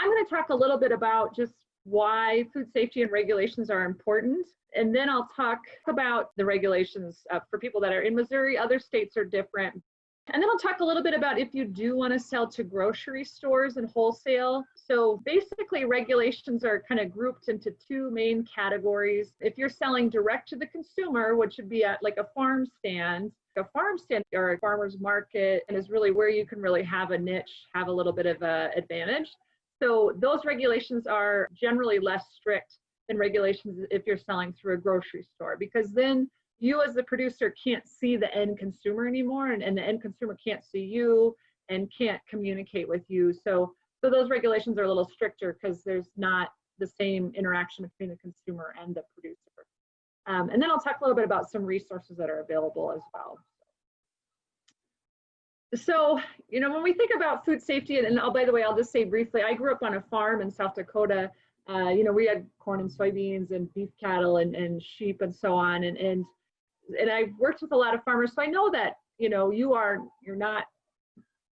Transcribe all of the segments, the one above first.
I'm going to talk a little bit about just why food safety and regulations are important. And then I'll talk about the regulations for people that are in Missouri. Other states are different. And then I'll talk a little bit about if you do want to sell to grocery stores and wholesale. So basically regulations are kind of grouped into two main categories. If you're selling direct to the consumer, which would be at like a farm stand or a farmer's market, and is really where you can really have a niche, have a little bit of an advantage. So those regulations are generally less strict than regulations if you're selling through a grocery store, because then you as the producer can't see the end consumer anymore, and the end consumer can't see you and can't communicate with you. So those regulations are a little stricter because there's not the same interaction between the consumer and the producer. And then I'll talk a little bit about some resources that are available as well. So, you know, when we think about food safety, and oh, by the way, I'll just say briefly, I grew up on a farm in South Dakota. You know, we had corn and soybeans and beef cattle and sheep and so on. And I worked with a lot of farmers, so I know that, you know,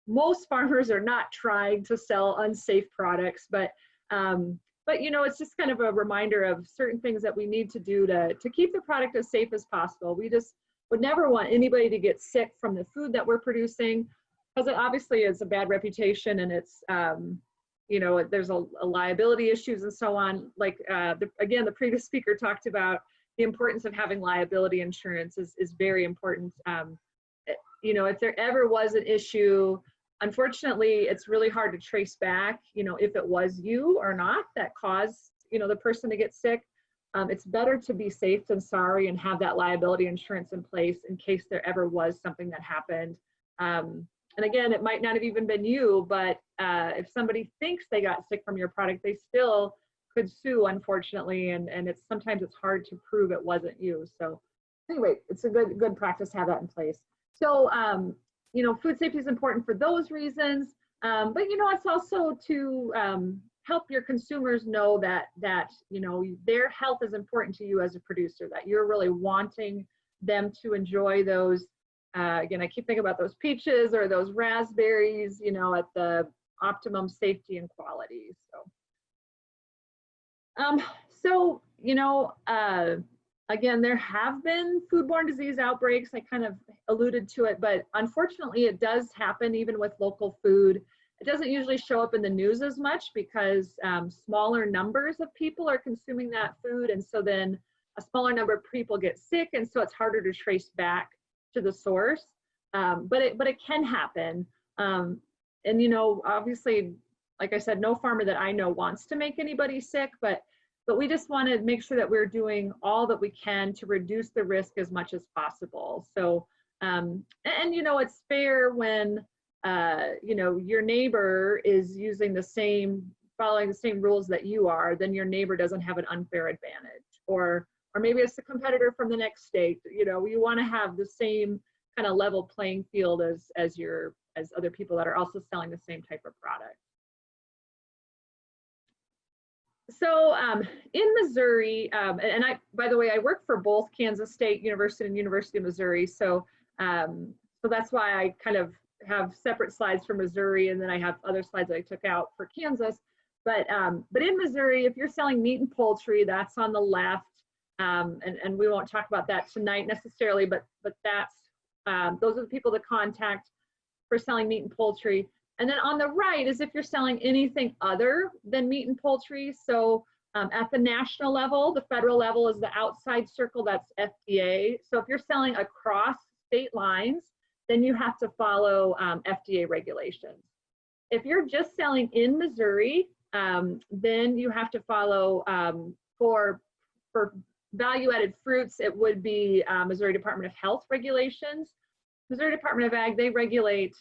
most farmers are not trying to sell unsafe products, but you know, it's just kind of a reminder of certain things that we need to do to keep the product as safe as possible. We just would never want anybody to get sick from the food that we're producing, because it obviously is a bad reputation, and it's, you know, there's a liability issues and so on. Like, again, the previous speaker talked about the importance of having liability insurance is very important. You know, if there ever was an issue, unfortunately, it's really hard to trace back, you know, if it was you or not that caused, you know, the person to get sick. It's better to be safe than sorry and have that liability insurance in place in case there ever was something that happened. And again, it might not have even been you, but if somebody thinks they got sick from your product, they still could sue, unfortunately, and sometimes it's hard to prove it wasn't you. So anyway, it's a good practice to have that in place. So you know, food safety is important for those reasons, but you know, it's also to help your consumers know that you know, their health is important to you as a producer, that you're really wanting them to enjoy those. Again, I keep thinking about those peaches or those raspberries, you know, at the optimum safety and quality. So you know, again, there have been foodborne disease outbreaks. I kind of alluded to it, but unfortunately it does happen even with local food. It doesn't usually show up in the news as much because smaller numbers of people are consuming that food, and so then a smaller number of people get sick, and so it's harder to trace back to the source. But it can happen. And you know, obviously, like I said, no farmer that I know wants to make anybody sick, but we just want to make sure that we're doing all that we can to reduce the risk as much as possible. So, and you know, it's fair when, you know, your neighbor is following the same rules that you are, then your neighbor doesn't have an unfair advantage. Or maybe it's a competitor from the next state. You know, you want to have the same kind of level playing field as other people that are also selling the same type of product. So in Missouri, and by the way, I work for both Kansas State University and University of Missouri. So that's why I kind of have separate slides for Missouri, and then I have other slides that I took out for Kansas. But in Missouri, if you're selling meat and poultry, that's on the left. And we won't talk about that tonight necessarily, but that's those are the people to contact for selling meat and poultry. And then on the right is if you're selling anything other than meat and poultry. So at the national level, the federal level is the outside circle, that's FDA. So if you're selling across state lines, then you have to follow FDA regulations. If you're just selling in Missouri, then you have to follow, for value-added fruits, it would be Missouri Department of Health regulations. Missouri Department of Ag, they regulate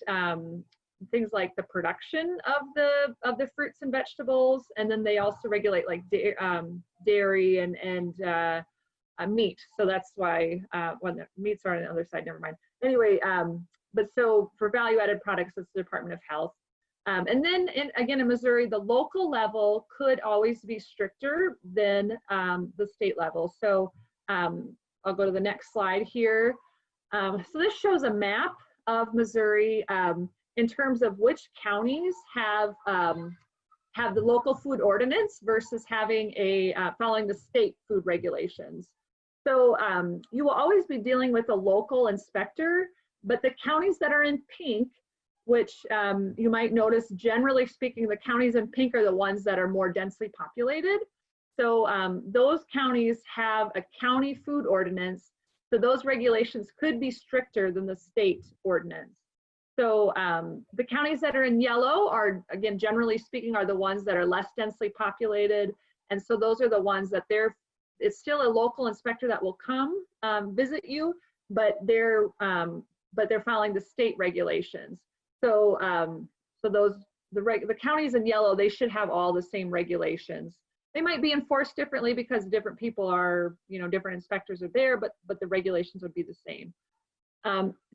things like the production of the fruits and vegetables, and then they also regulate like dairy and meat. So that's why when the meats are on the other side, never mind. Anyway, but so for value-added products, it's the Department of Health. And then again in Missouri, the local level could always be stricter than the state level. So I'll go to the next slide here. So this shows a map of Missouri in terms of which counties have have the local food ordinance versus having a following the state food regulations. So you will always be dealing with a local inspector, but the counties that are in pink, which you might notice, generally speaking, the counties in pink are the ones that are more densely populated. So those counties have a county food ordinance. So those regulations could be stricter than the state ordinance. So the counties that are in yellow are, again, generally speaking, are the ones that are less densely populated. And so those are the ones that it's still a local inspector that will come visit you, but they're following the state regulations. So the counties in yellow, they should have all the same regulations. They might be enforced differently because different people are, different inspectors are there, but the regulations would be the same.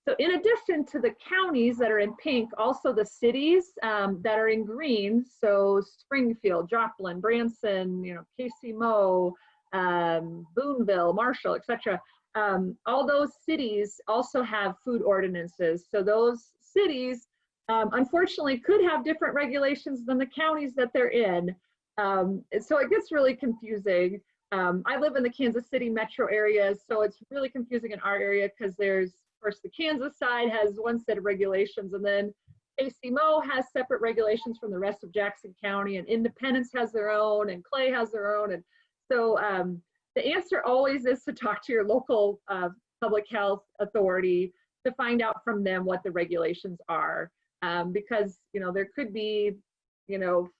So in addition to the counties that are in pink, also the cities that are in green, so Springfield, Joplin, Branson, Casey Mo, Boonville, Marshall, etc. All those cities also have food ordinances. So those cities, unfortunately, could have different regulations than the counties that they're in. So it gets really confusing. I live in the Kansas City metro area, so it's really confusing in our area because there's, of course, the Kansas side has one set of regulations, and then Casey Mo has separate regulations from the rest of Jackson County, and Independence has their own, and Clay has their own. And so the answer always is to talk to your local public health authority to find out from them what the regulations are, because there could be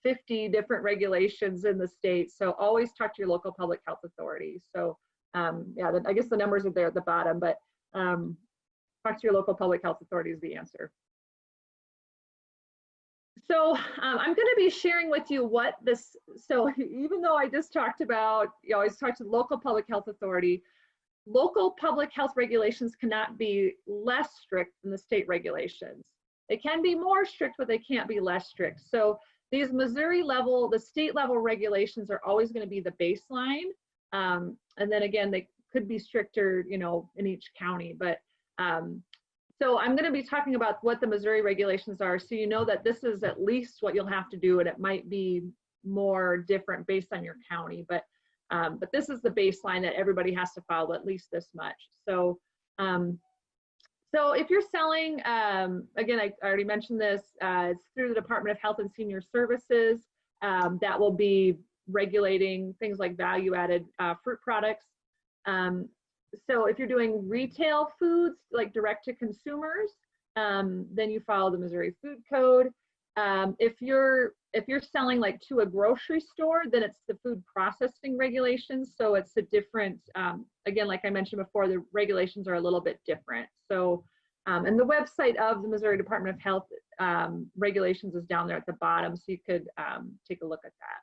50 different regulations in the state. So always talk to your local public health authority. So yeah, I guess the numbers are there at the bottom, but talk to your local public health authority is the answer. So I'm going to be sharing with you what this, so even though I just talked about, you always talk to the local public health authority, local public health regulations cannot be less strict than the state regulations. They can be more strict, but they can't be less strict. So these Missouri level, the state level regulations are always going to be the baseline. And then again, they could be stricter, in each county. But so I'm going to be talking about what the Missouri regulations are, so you know that this is at least what you'll have to do, and it might be more different based on your county. But this is the baseline that everybody has to follow, at least this much. So so if you're selling, again, I already mentioned this, it's through the Department of Health and Senior Services that will be regulating things like value-added fruit products. So if you're doing retail foods, like direct to consumers, then you follow the Missouri Food Code. If you're selling like to a grocery store, then it's the food processing regulations. So it's a different, again, like I mentioned before, the regulations are a little bit different. So, and the website of the Missouri Department of Health regulations is down there at the bottom, so you could take a look at that.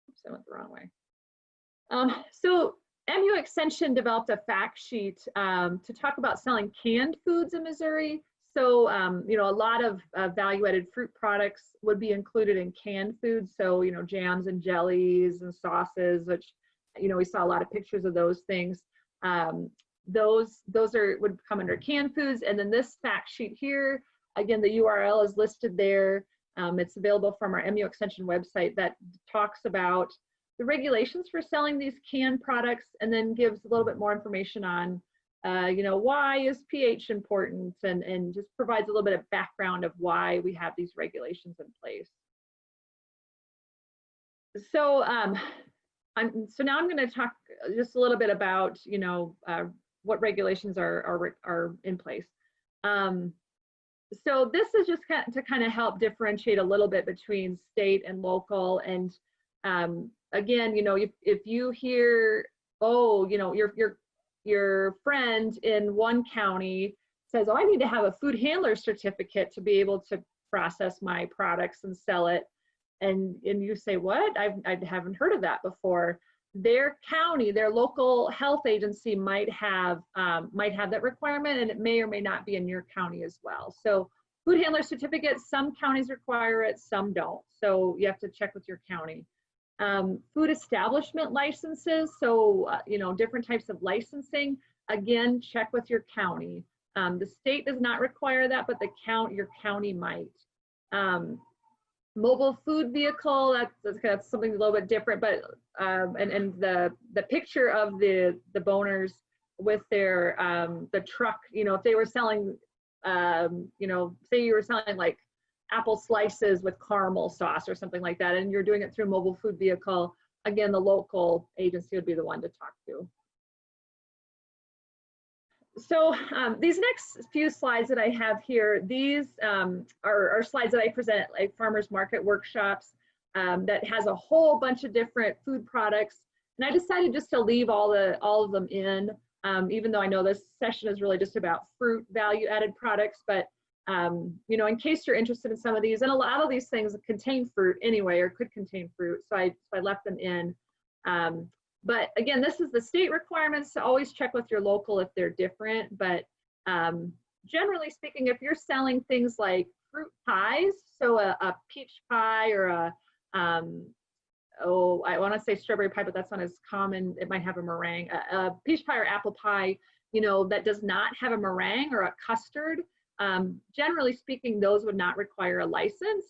Oops, I went the wrong way. So MU Extension developed a fact sheet to talk about selling canned foods in Missouri. So, a lot of value-added fruit products would be included in canned foods. So, jams and jellies and sauces, which, we saw a lot of pictures of those things. Those would come under canned foods. And then this fact sheet here, again, the URL is listed there. It's available from our MU Extension website that talks about the regulations for selling these canned products, and then gives a little bit more information on why is pH important, and just provides a little bit of background of why we have these regulations in place. So so now I'm going to talk just a little bit about what regulations are in place. So this is just to kind of help differentiate a little bit between state and local. And again, if you hear, oh, your friend in one county says, oh, I need to have a food handler certificate to be able to process my products and sell it. And you say, what? I haven't heard of that before. Their county, their local health agency might have that requirement, and it may or may not be in your county as well. So food handler certificates, some counties require it, some don't. So you have to check with your county. Food establishment licenses, so different types of licensing, again, check with your county. The state does not require that, but your county might. Mobile food vehicle, that's something a little bit different, but and the picture of the boners with their the truck, you know, if they were selling you know, say you were selling like apple slices with caramel sauce or something like that, and you're doing it through a mobile food vehicle, again, the local agency would be the one to talk to. So these next few slides that I have here, these are slides that I present at like farmers market workshops that has a whole bunch of different food products. And I decided just to leave all of them in, even though I know this session is really just about fruit value added products. But you know, in case you're interested in some of these, and a lot of these things contain fruit anyway, or could contain fruit, so I left them in. But again, this is the state requirements. So always check with your local if they're different. But generally speaking, if you're selling things like fruit pies, so a peach pie or a, I want to say strawberry pie, but that's not as common. It might have a meringue. A peach pie or apple pie, you know, that does not have a meringue or a custard. Generally speaking, those would not require a license.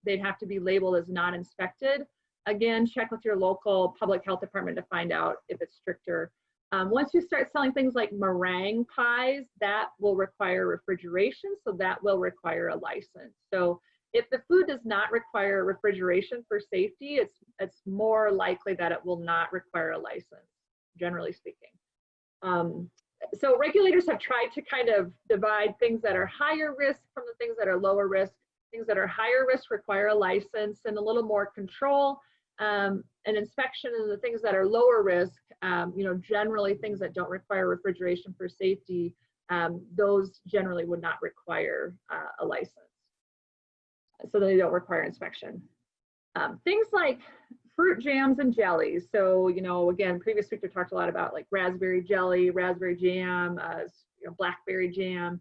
They'd have to be labeled as not inspected. Again, check with your local public health department to find out if it's stricter. Once you start selling things like meringue pies, that will require refrigeration, so that will require a license. So if the food does not require refrigeration for safety, it's more likely that it will not require a license, generally speaking. So regulators have tried to kind of divide things that are higher risk from the things that are lower risk. Things that are higher risk require a license and a little more control and inspection, and the things that are lower risk, you know, generally things that don't require refrigeration for safety, those generally would not require a license. So they don't require inspection. Things like fruit jams and jellies. So, you know, again, previous speaker talked a lot about like raspberry jelly, raspberry jam, you know, blackberry jam,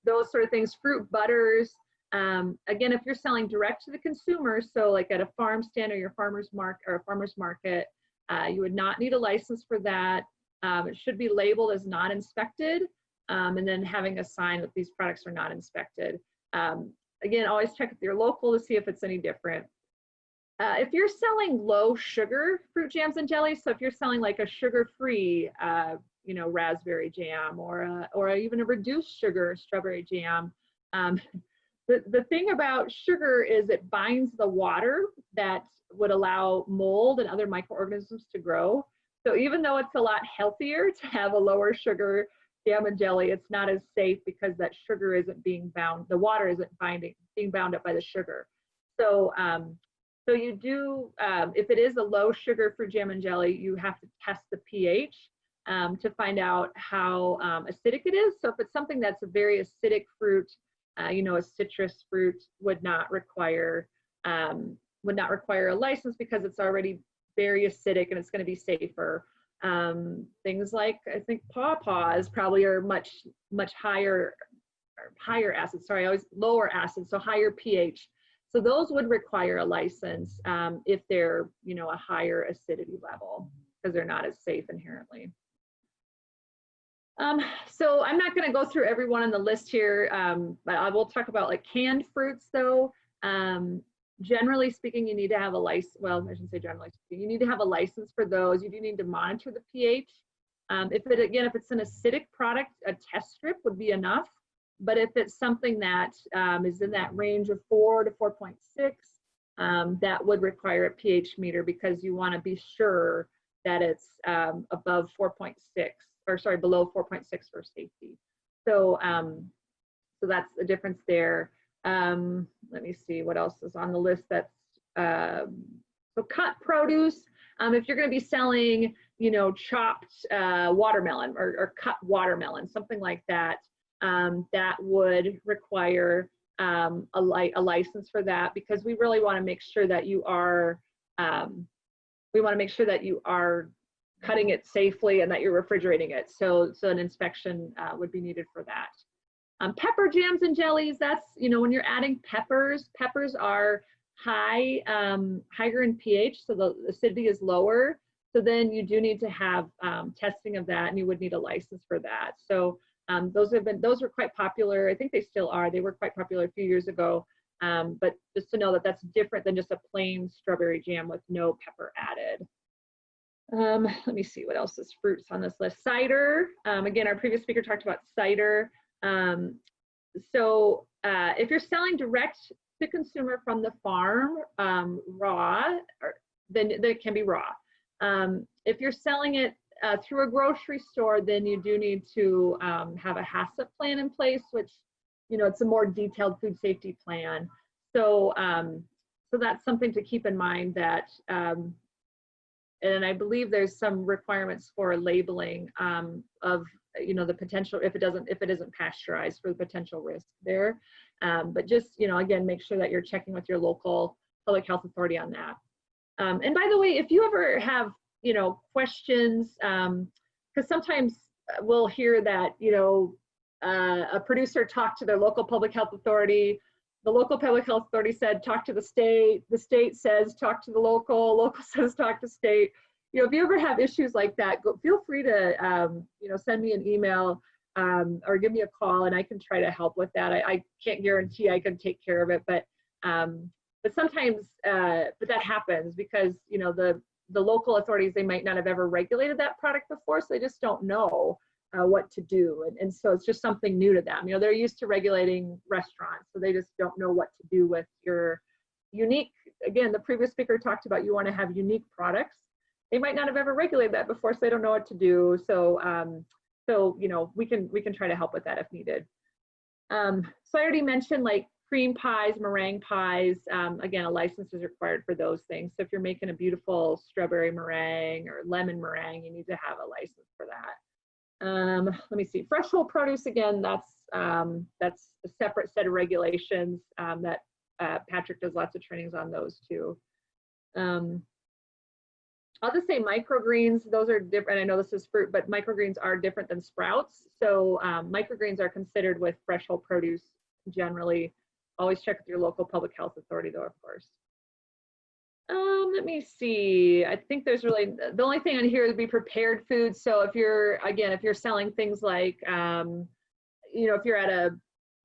those sort of things, fruit butters. Again, if you're selling direct to the consumer, so like at a farm stand or your farmer's market, you would not need a license for that. It should be labeled as not inspected, and then having a sign that these products are not inspected. Again, always check with your local to see if it's any different. If you're selling low sugar fruit jams and jellies, so if you're selling like a sugar-free, you know, raspberry jam or even a reduced sugar strawberry jam, the thing about sugar is it binds the water that would allow mold and other microorganisms to grow. So even though it's a lot healthier to have a lower sugar jam and jelly, it's not as safe because that sugar isn't being bound, the water isn't being bound up by the sugar. So so you do, if it is a low sugar fruit jam and jelly, you have to test the pH to find out how acidic it is. So if it's something that's a very acidic fruit, you know, a citrus fruit would not require a license because it's already very acidic and it's going to be safer. Things like, I think pawpaws probably are much higher acid. Sorry, always lower acid, so higher pH. So those would require a license if they're, you know, a higher acidity level because they're not as safe inherently. So I'm not going to go through every one on the list here, but I will talk about like canned fruits though. Generally speaking, you need to have a license. Well, I shouldn't say generally speaking. You need to have a license for those. You do need to monitor the pH. If it's an acidic product, a test strip would be enough. But if it's something that is in that range of 4 to 4.6, that would require a pH meter because you want to be sure that it's above 4.6, or sorry, below 4.6 for safety. So, so that's the difference there. Let me see what else is on the list. That's so cut produce. If you're going to be selling, you know, chopped watermelon or cut watermelon, something like that, that would require a license for that because we really want to make sure that you are cutting it safely and that you're refrigerating it. So an inspection would be needed for that. Pepper jams and jellies, that's, you know, when you're adding peppers are higher in pH, so the acidity is lower. So then you do need to have testing of that, and you would need a license for that. So those were quite popular. I think they still are. They were quite popular a few years ago But just to know that that's different than just a plain strawberry jam with no pepper added. Let me see what else is fruits on this list. Cider. Again, our previous speaker talked about cider. If you're selling direct to consumer from the farm, raw, then it can be raw. If you're selling it through a grocery store, then you do need to have a HACCP plan in place, which, it's a more detailed food safety plan. So that's something to keep in mind, that, and I believe there's some requirements for labeling of, the potential, if it isn't pasteurized, for the potential risk there. But just, again, make sure that you're checking with your local public health authority on that. And by the way, if you ever have, questions, because sometimes we'll hear that, a producer talked to their local public health authority. The local public health authority said, talk to the state says, talk to the local says, talk to state. If you ever have issues like that, feel free to, send me an email or give me a call, and I can try to help with that. I can't guarantee I can take care of it, but sometimes, but that happens because, the local authorities, they might not have ever regulated that product before, so they just don't know what to do. And so it's just something new to them. They're used to regulating restaurants, so they just don't know what to do with your unique, again, the previous speaker talked about, you want to have unique products. They might not have ever regulated that before, so they don't know what to do. So, we can try to help with that if needed. So I already mentioned, like, cream pies, meringue pies. Again, a license is required for those things. So if you're making a beautiful strawberry meringue or lemon meringue, you need to have a license for that. Let me see. Fresh whole produce, again, that's a separate set of regulations that Patrick does lots of trainings on those too. I'll just say microgreens, those are different. I know this is fruit, but microgreens are different than sprouts. So microgreens are considered with fresh whole produce generally. Always check with your local public health authority though, of course. Let me see. I think there's really, the only thing on here would be prepared foods. So if you're selling things like, if you're at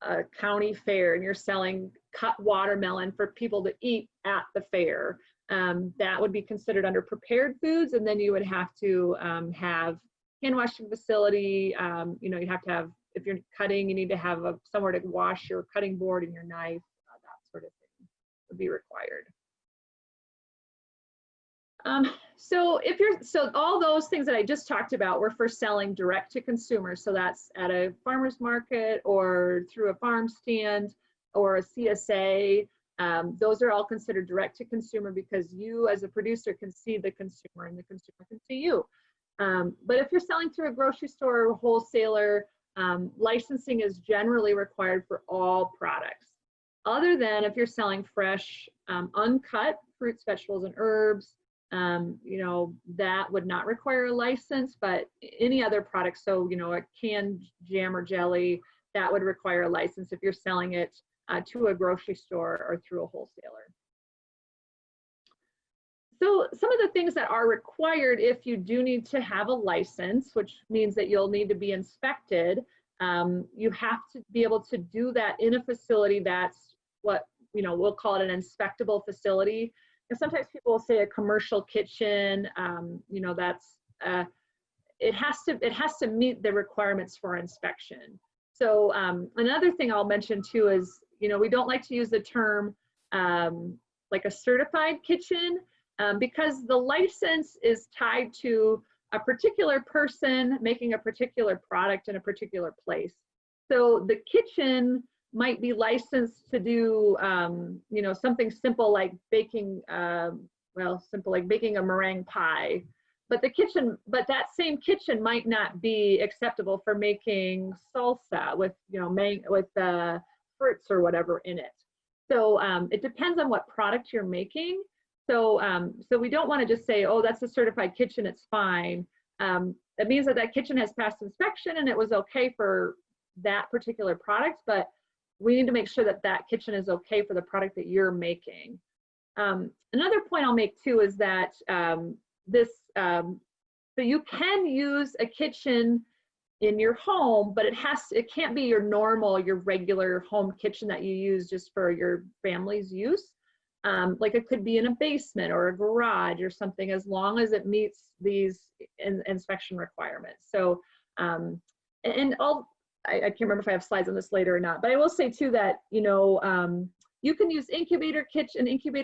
a county fair and you're selling cut watermelon for people to eat at the fair, that would be considered under prepared foods. And then you would have to have hand washing facility. You have to have, if you're cutting, you need to have somewhere to wash your cutting board and your knife. That sort of thing would be required. So all those things that I just talked about were for selling direct to consumer. So that's at a farmer's market or through a farm stand or a CSA. Those are all considered direct to consumer because you as a producer can see the consumer and the consumer can see you. But if you're selling through a grocery store or wholesaler, licensing is generally required for all products, other than if you're selling fresh, uncut fruits, vegetables, and herbs. That would not require a license, but any other product, so a canned jam or jelly, that would require a license if you're selling it to a grocery store or through a wholesaler. So some of the things that are required if you do need to have a license, which means that you'll need to be inspected, you have to be able to do that in a facility that's what, we'll call it an inspectable facility. And sometimes people will say a commercial kitchen, that's, it has to meet the requirements for inspection. So another thing I'll mention too is, we don't like to use the term like a certified kitchen because the license is tied to a particular person making a particular product in a particular place. So the kitchen might be licensed to do, something simple like baking, baking a meringue pie. But that same kitchen might not be acceptable for making salsa with, fruits or whatever in it. So it depends on what product you're making. So we don't want to just say, oh, that's a certified kitchen, it's fine. That means that kitchen has passed inspection and it was okay for that particular product, but we need to make sure that kitchen is okay for the product that you're making. Another point I'll make too is that so you can use a kitchen in your home, but it can't be your normal, your regular home kitchen that you use just for your family's use. Like it could be in a basement or a garage or something, as long as it meets these inspection requirements. So, I can't remember if I have slides on this later or not, but I will say too that, you know, you can use incubator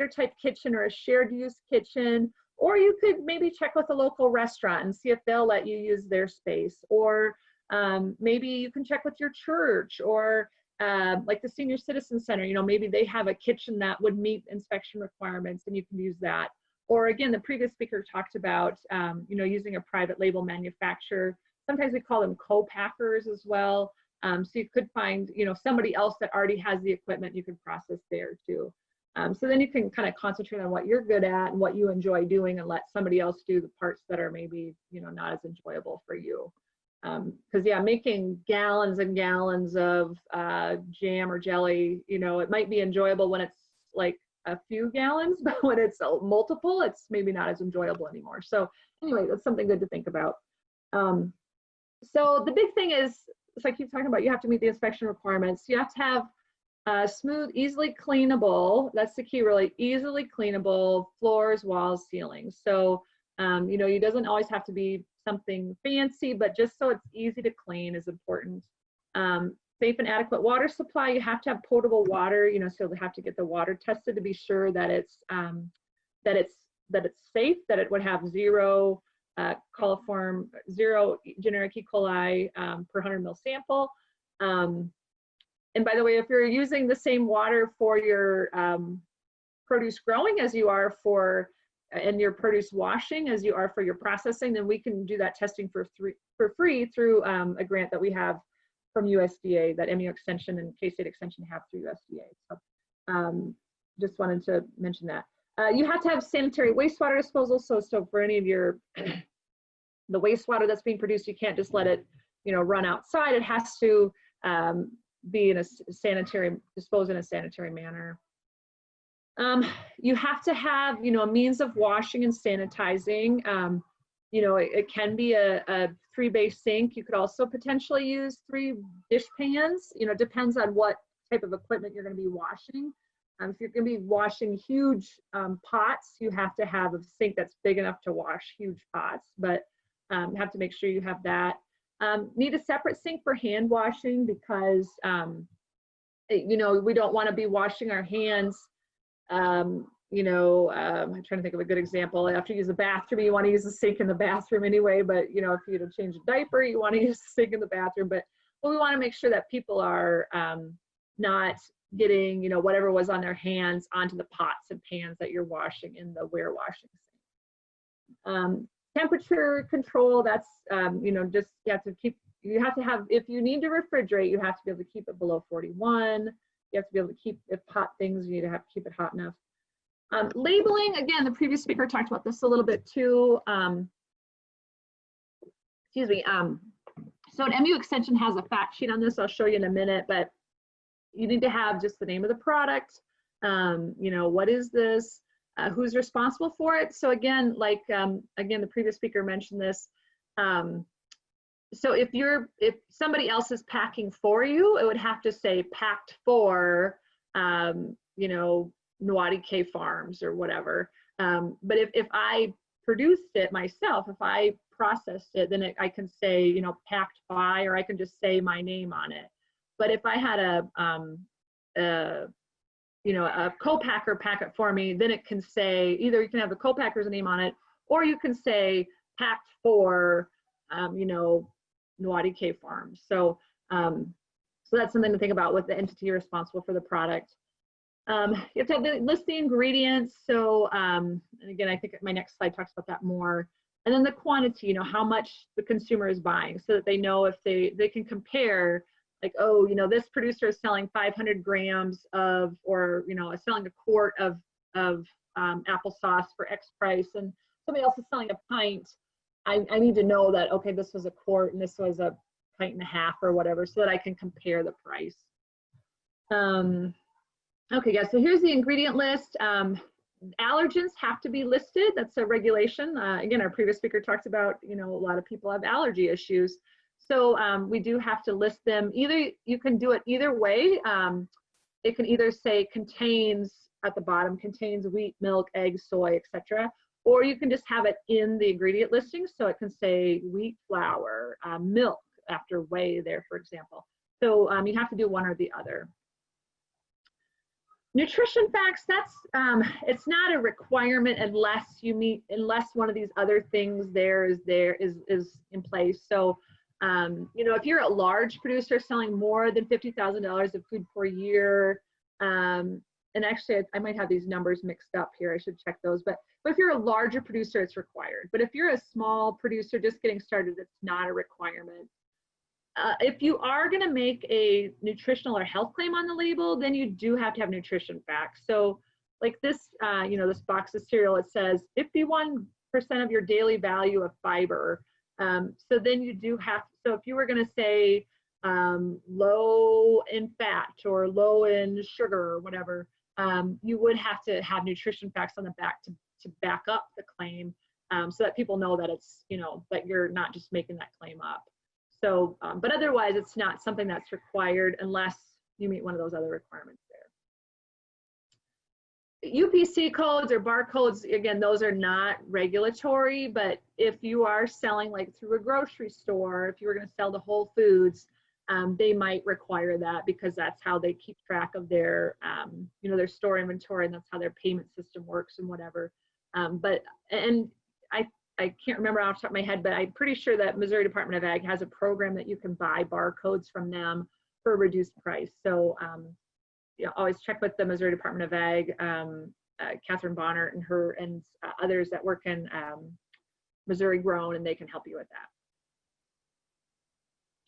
type kitchen or a shared use kitchen, or you could maybe check with a local restaurant and see if they'll let you use their space, or maybe you can check with your church, or like the Senior Citizen Center, you know, maybe they have a kitchen that would meet inspection requirements and you can use that. Or again, the previous speaker talked about, you know, using a private label manufacturer. Sometimes we call them co-packers as well. So you could find, you know, somebody else that already has the equipment you could process there too. So then you can kind of concentrate on what you're good at and what you enjoy doing, and let somebody else do the parts that are maybe, you know, not as enjoyable for you. Because yeah, making gallons and gallons of jam or jelly, you know, it might be enjoyable when it's like a few gallons, but when it's multiple, it's maybe not as enjoyable anymore. So anyway, that's something good to think about. So the big thing is, it's like I keep talking about, you have to meet the inspection requirements. You have to have smooth, easily cleanable, that's the key really, easily cleanable floors, walls, ceilings. So, you know, it doesn't always have to be something fancy, but just so it's easy to clean is important. Safe and adequate water supply. You have to have potable water, you know, so you have to get the water tested to be sure that it's safe, that it would have zero coliform, zero generic E. coli per 100 ml sample. And by the way, if you're using the same water for your produce growing as you are for and your produce washing as you are for your processing, then we can do that testing for free through a grant that we have from USDA, that MU Extension and K-State Extension have through USDA. So just wanted to mention that. You have to have sanitary wastewater disposal. So for any of your, the wastewater that's being produced, you can't just let it, you know, run outside. It has to be in a sanitary, disposed in a sanitary manner. You have to have, you know, a means of washing and sanitizing. You know, it can be a 3-bay sink. You could also potentially use 3 dish pans. You know, it depends on what type of equipment you're going to be washing. If you're going to be washing huge pots, you have to have a sink that's big enough to wash huge pots, but you have to make sure you have that. Need a separate sink for hand washing because, you know, we don't want to be washing our hands. You know, I'm trying to think of a good example. After you use the bathroom, you want to use the sink in the bathroom anyway, but, you know, if you need to change a diaper, you want to use the sink in the bathroom. But we want to make sure that people are not getting, you know, whatever was on their hands onto the pots and pans that you're washing in the ware washing sink. Temperature control, that's, you know, just you have to have, if you need to refrigerate, you have to be able to keep it below 41. You have to be able to keep, if hot things, you need to have to keep it hot enough. Labeling, again, the previous speaker talked about this a little bit too. Excuse me. So an MU Extension has a fact sheet on this. I'll show you in a minute, but you need to have just the name of the product. You know, what is this? Who's responsible for it? So again, like, again, the previous speaker mentioned this. So if somebody else is packing for you, it would have to say packed for, you know, Nwadike Farms or whatever. But if I produced it myself, if I processed it, then I can say, you know, packed by, or I can just say my name on it. But if I had you know, a co-packer pack it for me, then it can say, either you can have the co-packer's name on it, or you can say packed for, you know, Nwadike Farms. So, so that's something to think about with the entity responsible for the product. You have to have list the ingredients. So, and again, I think my next slide talks about that more. And then the quantity, you know, how much the consumer is buying, so that they know if they can compare, like, oh, you know, this producer is selling 500 grams of, or, you know, is selling a quart of applesauce for X price, and somebody else is selling a pint. I need to know that, okay, this was a quart and this was a pint and a half or whatever, so that I can compare the price. Okay, guys, so here's the ingredient list. Allergens have to be listed. That's a regulation. Again, our previous speaker talked about, you know, a lot of people have allergy issues. So we do have to list them. Either you can do it either way. It can either say contains at the bottom, contains wheat, milk, eggs, soy, etc. Or you can just have it in the ingredient listing. So it can say wheat flour, milk after whey there, for example. So you have to do one or the other. Nutrition facts, that's it's not a requirement unless one of these other things is in place. So you know, if you're a large producer selling more than $50,000 of food per year, and actually I might have these numbers mixed up here, I should check those, but if you're a larger producer, it's required. But if you're a small producer just getting started, it's not a requirement. If you are going to make a nutritional or health claim on the label, then you do have to have nutrition facts. So like this, you know, this box of cereal, it says 51% of your daily value of fiber. So then you do have, so if you were going to say low in fat or low in sugar or whatever, you would have to have nutrition facts on the back to back up the claim, so that people know that it's, you know, that you're not just making that claim up. So, but otherwise, it's not something that's required unless you meet one of those other requirements there. UPC codes or barcodes, again, those are not regulatory, but if you are selling like through a grocery store, if you were going to sell to Whole Foods, they might require that because that's how they keep track of their, you know, their store inventory, and that's how their payment system works and whatever. I can't remember off the top of my head, but I'm pretty sure that Missouri Department of Ag has a program that you can buy barcodes from them for a reduced price. So you know, always check with the Missouri Department of Ag, Catherine Bonner and her and others that work in Missouri Grown, and they can help you with that.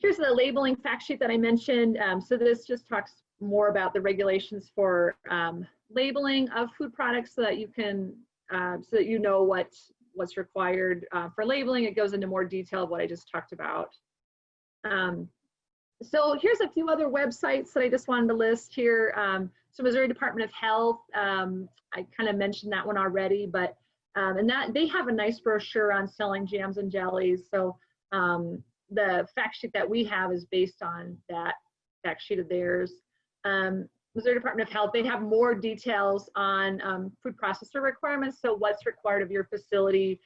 Here's the labeling fact sheet that I mentioned. So this just talks more about the regulations for labeling of food products, so that you can, so that you know what's required for labeling. It goes into more detail of what I just talked about. So here's a few other websites that I just wanted to list here. So Missouri Department of Health, I kind of mentioned that one already, but and that they have a nice brochure on selling jams and jellies. So the fact sheet that we have is based on that fact sheet of theirs. Missouri Department of Health, they have more details on food processor requirements, so what's required of your facility.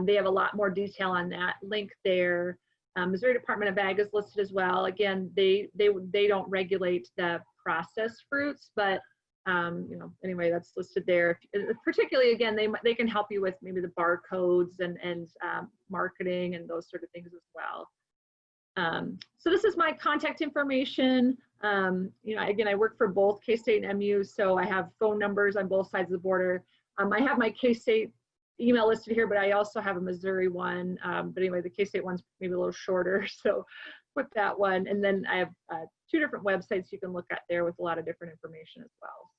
They have a lot more detail on that link there. Missouri Department of Ag is listed as well. Again, they don't regulate the processed fruits, but you know, anyway, that's listed there. Particularly, again, they can help you with maybe the barcodes and marketing and those sort of things as well. So this is my contact information. You know, again, I work for both K-State and MU, so I have phone numbers on both sides of the border. I have my K-State email listed here, but I also have a Missouri one. But anyway, the K-State one's maybe a little shorter, so put that one. And then I have 2 different websites you can look at there with a lot of different information as well.